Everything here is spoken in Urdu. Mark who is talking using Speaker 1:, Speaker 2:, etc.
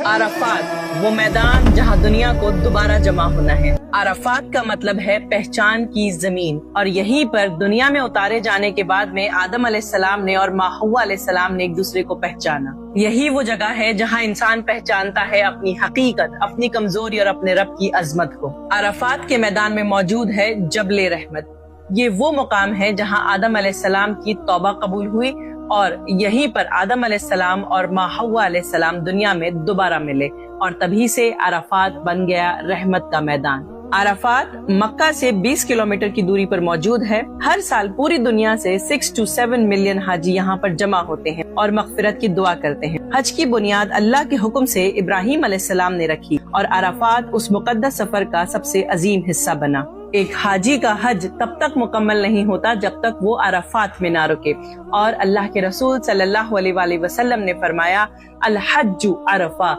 Speaker 1: عرفات وہ میدان جہاں دنیا کو دوبارہ جمع ہونا ہے۔ عرفات کا مطلب ہے پہچان کی زمین، اور یہیں پر دنیا میں اتارے جانے کے بعد میں آدم علیہ السلام نے اور ماں حوا علیہ السلام نے ایک دوسرے کو پہچانا۔ یہی وہ جگہ ہے جہاں انسان پہچانتا ہے اپنی حقیقت، اپنی کمزوری اور اپنے رب کی عظمت کو۔ عرفات کے میدان میں موجود ہے جبل رحمت۔ یہ وہ مقام ہے جہاں آدم علیہ السلام کی توبہ قبول ہوئی، اور یہیں پر آدم علیہ السلام اور ماں حوا علیہ السلام دنیا میں دوبارہ ملے، اور تبھی سے عرفات بن گیا رحمت کا میدان۔ عرفات مکہ سے 20 کلومیٹر کی دوری پر موجود ہے۔ ہر سال پوری دنیا سے 6 سے 7 ملین حاجی یہاں پر جمع ہوتے ہیں اور مغفرت کی دعا کرتے ہیں۔ حج کی بنیاد اللہ کے حکم سے ابراہیم علیہ السلام نے رکھی، اور عرفات اس مقدس سفر کا سب سے عظیم حصہ بنا۔ ایک حاجی کا حج تب تک مکمل نہیں ہوتا جب تک وہ عرفات میں نہ رکے، اور اللہ کے رسول صلی اللہ علیہ وآلہ وسلم نے فرمایا، الحج عرفہ،